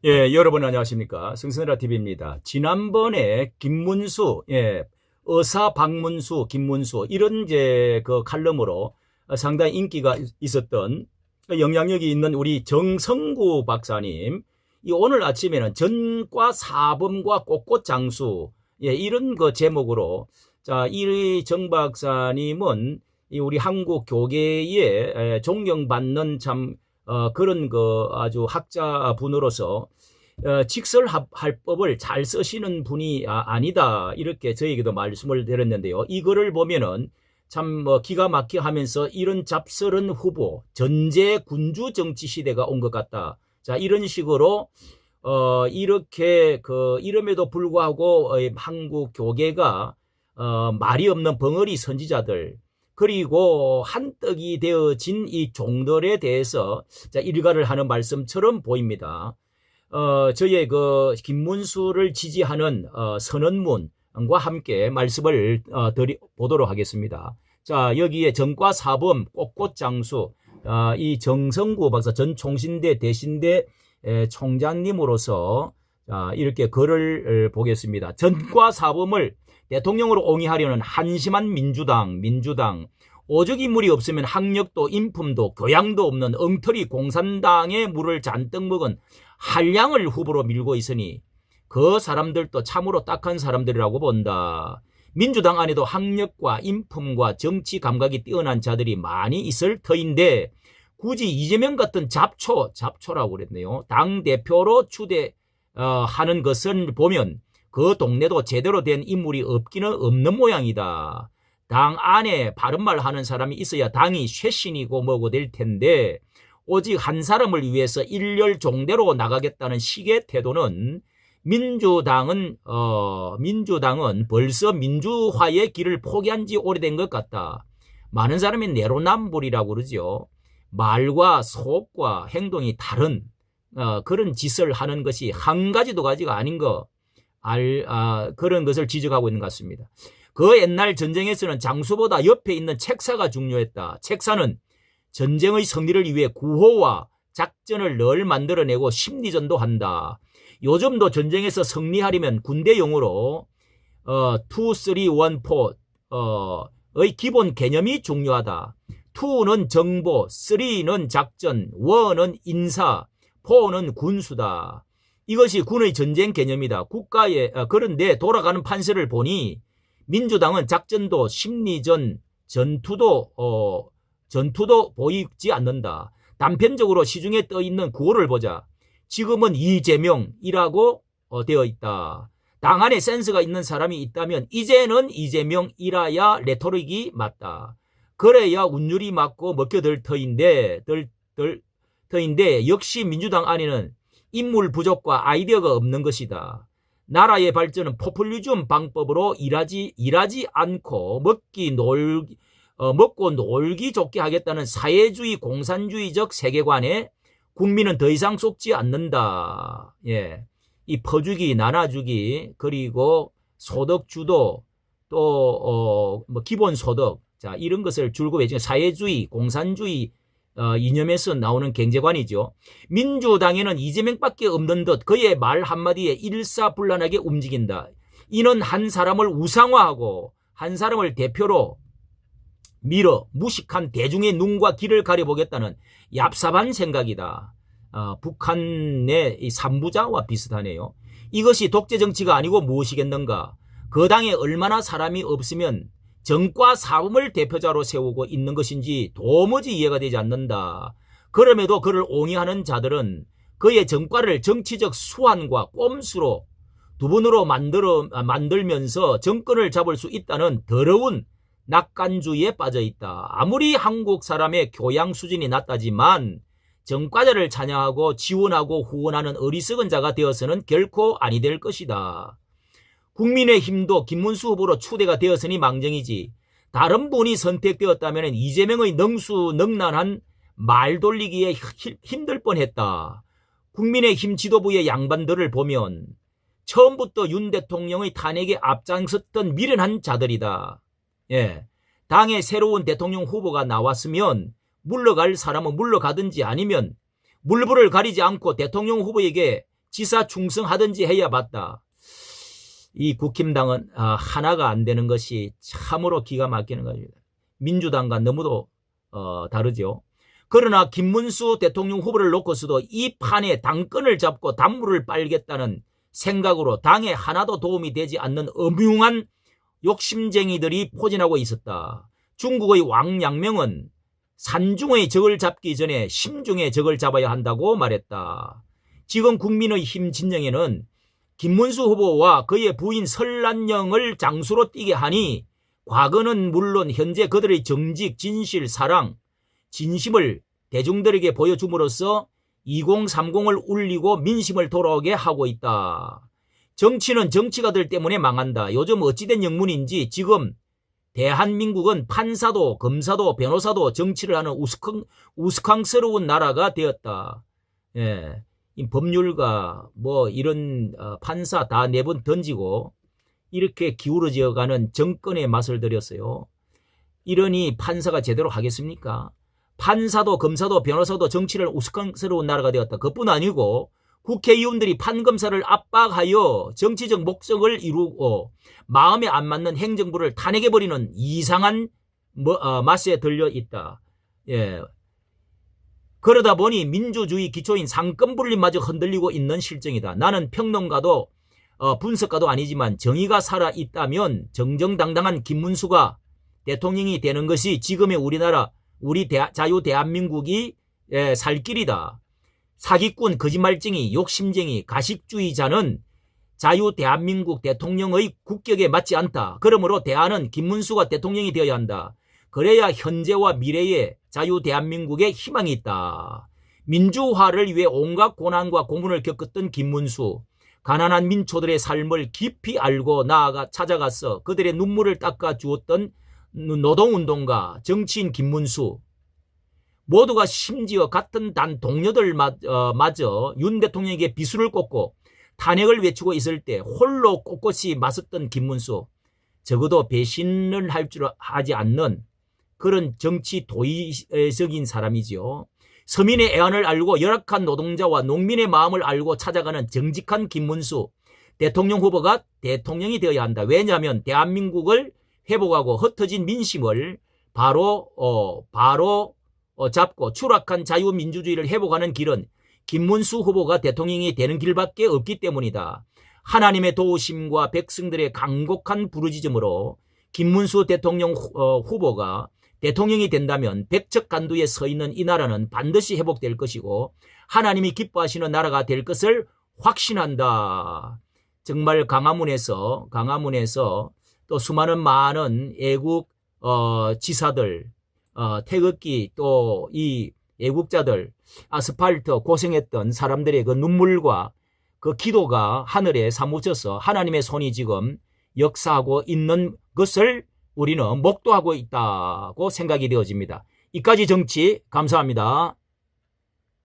여러분 안녕하십니까. 승선라TV입니다. 지난번에 김문수, 의사 박문수, 김문수, 이런 그 칼럼으로 상당히 인기가 있었던 영향력이 있는 우리 정성구 박사님, 오늘 아침에는 전과 사범과 꽃꽃장수, 이런 그 제목으로, 이 정 박사님은 우리 한국 교계에 존경받는 그런 아주 학자분으로서 직설할 법을 잘 쓰시는 분이 아니다, 이렇게 저에게도 말씀을 드렸는데요. 이거를 보면은 참 기가 막혀 하면서 이런 잡설은 후보, 전제 군주 정치 시대가 온 것 같다. 이런 식으로 이렇게 이름에도 불구하고 한국 교계가 말이 없는 벙어리 선지자들, 그리고 한떡이 되어진 이 종들에 대해서 일가를 하는 말씀처럼 보입니다. 저의 김문수를 지지하는 선언문과 함께 말씀을 보도록 하겠습니다. 여기에 전과 사범 꽃꽃장수, 이 정성구 박사 전 총신대 대신대 총장님으로서 이렇게 글을 보겠습니다. 전과 사범을 대통령으로 옹이하려는 한심한 민주당, 오직 인물이 없으면 학력도 인품도 교양도 없는 엉터리 공산당의 물을 잔뜩 먹은 한량을 후보로 밀고 있으니 그 사람들도 참으로 딱한 사람들이라고 본다. 민주당 안에도 학력과 인품과 정치 감각이 뛰어난 자들이 많이 있을 터인데 굳이 이재명 같은 잡초라고 그랬네요. 당대표로 추대하는 것을 보면 그 동네도 제대로 된 인물이 없기는 없는 모양이다. 당 안에 바른말 하는 사람이 있어야 당이 쇄신이고 뭐고 될 텐데 오직 한 사람을 위해서 일렬 종대로 나가겠다는 식의 태도는 민주당은 벌써 민주화의 길을 포기한 지 오래된 것 같다. 많은 사람이 내로남불이라고 그러죠. 말과 속과 행동이 다른 그런 짓을 하는 것이 한 가지 두 가지가 아닌 그런 것을 지적하고 있는 것 같습니다. 그 옛날 전쟁에서는 장수보다 옆에 있는 책사가 중요했다. 책사는 전쟁의 승리를 위해 구호와 작전을 늘 만들어내고 심리전도 한다. 요즘도 전쟁에서 승리하려면 군대 용어로 2, 3, 1, 4의 기본 개념이 중요하다. 2는 정보, 3는 작전, 1은 인사, 4는 군수다. 이것이 군의 전쟁 개념이다. 그런데 돌아가는 판세를 보니 민주당은 작전도 심리전, 전투도 보이지 않는다. 단편적으로 시중에 떠 있는 구호를 보자. 지금은 이재명이라고 되어 있다. 당 안에 센스가 있는 사람이 있다면 이제는 이재명이라야 레토릭이 맞다. 그래야 운율이 맞고 먹혀들 터인데 역시 민주당 안에는 인물 부족과 아이디어가 없는 것이다. 나라의 발전은 포퓰리즘 방법으로 일하지 않고 먹고 놀기 좋게 하겠다는 사회주의 공산주의적 세계관에 국민은 더 이상 속지 않는다. 이 퍼주기, 나눠주기, 그리고 소득주도, 또 기본소득, 이런 것을 줄고 외치는 사회주의, 공산주의 이념에서 나오는 경제관이죠. 민주당에는 이재명밖에 없는 듯 그의 말 한마디에 일사불란하게 움직인다. 이는 한 사람을 우상화하고 한 사람을 대표로 밀어 무식한 대중의 눈과 귀를 가려보겠다는 얍삽한 생각이다. 북한의 이 삼부자와 비슷하네요. 이것이 독재정치가 아니고 무엇이겠는가. 그 당에 얼마나 사람이 없으면 정과 사범을 대표자로 세우고 있는 것인지 도무지 이해가 되지 않는다. 그럼에도 그를 옹이하는 자들은 그의 정과를 정치적 수완과 꼼수로 두분으로 만들면서 정권을 잡을 수 있다는 더러운 낙관주의에 빠져있다. 아무리 한국 사람의 교양 수준이 낮다지만 정과자를 찬양하고 지원하고 후원하는 어리석은 자가 되어서는 결코 아니 될 것이다. 국민의힘도 김문수 후보로 추대가 되었으니 망정이지. 다른 분이 선택되었다면 이재명의 능수능란한 말 돌리기에 힘들 뻔했다. 국민의힘 지도부의 양반들을 보면 처음부터 윤 대통령의 탄핵에 앞장섰던 미련한 자들이다. 당의 새로운 대통령 후보가 나왔으면 물러갈 사람은 물러가든지 아니면 물불을 가리지 않고 대통령 후보에게 지사 충성하든지 해야 맞다. 이 국힘당은 하나가 안 되는 것이 참으로 기가 막히는 것입니다. 민주당과 너무도 다르죠. 그러나 김문수 대통령 후보를 놓고서도 이 판에 당권을 잡고 단물을 빨겠다는 생각으로 당에 하나도 도움이 되지 않는 엄흉한 욕심쟁이들이 포진하고 있었다. 중국의 왕양명은 산중의 적을 잡기 전에 심중의 적을 잡아야 한다고 말했다. 지금 국민의힘 진영에는 김문수 후보와 그의 부인 설란영을 장수로 뛰게 하니 과거는 물론 현재 그들의 정직, 진실, 사랑, 진심을 대중들에게 보여줌으로써 2030을 울리고 민심을 돌아오게 하고 있다. 정치는 정치가들 때문에 망한다. 요즘 어찌된 영문인지 지금 대한민국은 판사도 검사도 변호사도 정치를 하는 우스꽝스러운 나라가 되었다. 예, 이 법률가 뭐 이런 판사 다 내분 던지고 이렇게 기울어져가는 정권의 맛을 들였어요. 이러니 판사가 제대로 하겠습니까? 판사도 검사도 변호사도 정치를 우스꽝스러운 나라가 되었다. 그뿐 아니고 국회의원들이 판검사를 압박하여 정치적 목적을 이루고 마음에 안 맞는 행정부를 탄핵해버리는 이상한 맛에 들려 있다. 예. 그러다 보니 민주주의 기초인 상권분립마저 흔들리고 있는 실정이다. 나는 평론가도 분석가도 아니지만 정의가 살아있다면 정정당당한 김문수가 대통령이 되는 것이 지금의 우리나라 우리 자유 대한민국이 살 길이다. 사기꾼, 거짓말쟁이, 욕심쟁이, 가식주의자는 자유 대한민국 대통령의 국격에 맞지 않다. 그러므로 대안은 김문수가 대통령이 되어야 한다. 그래야 현재와 미래의 자유 대한민국에 희망이 있다. 민주화를 위해 온갖 고난과 고문을 겪었던 김문수, 가난한 민초들의 삶을 깊이 알고 나아가 찾아가서 그들의 눈물을 닦아 주었던 노동운동가 정치인 김문수, 모두가 심지어 같은 단 동료들마저 윤 대통령에게 비수를 꽂고 탄핵을 외치고 있을 때 홀로 꼿꼿이 맞섰던 김문수, 적어도 배신을 하지 않는 그런 정치 도의적인 사람이죠. 서민의 애환을 알고 열악한 노동자와 농민의 마음을 알고 찾아가는 정직한 김문수 대통령 후보가 대통령이 되어야 한다. 왜냐하면 대한민국을 회복하고 흩어진 민심을 바로 잡고 추락한 자유민주주의를 회복하는 길은 김문수 후보가 대통령이 되는 길밖에 없기 때문이다. 하나님의 도우심과 백성들의 간곡한 부르짖음으로 김문수 대통령 후보가 대통령이 된다면 백척간두에 서 있는 이 나라는 반드시 회복될 것이고 하나님이 기뻐하시는 나라가 될 것을 확신한다. 정말 강화문에서 또 수많은 많은 애국 지사들, 태극기 또 이 애국자들, 아스팔트 고생했던 사람들의 그 눈물과 그 기도가 하늘에 사무쳐서 하나님의 손이 지금 역사하고 있는 것을 우리는 목도하고 있다고 생각이 되어집니다. 이까지 정치 감사합니다.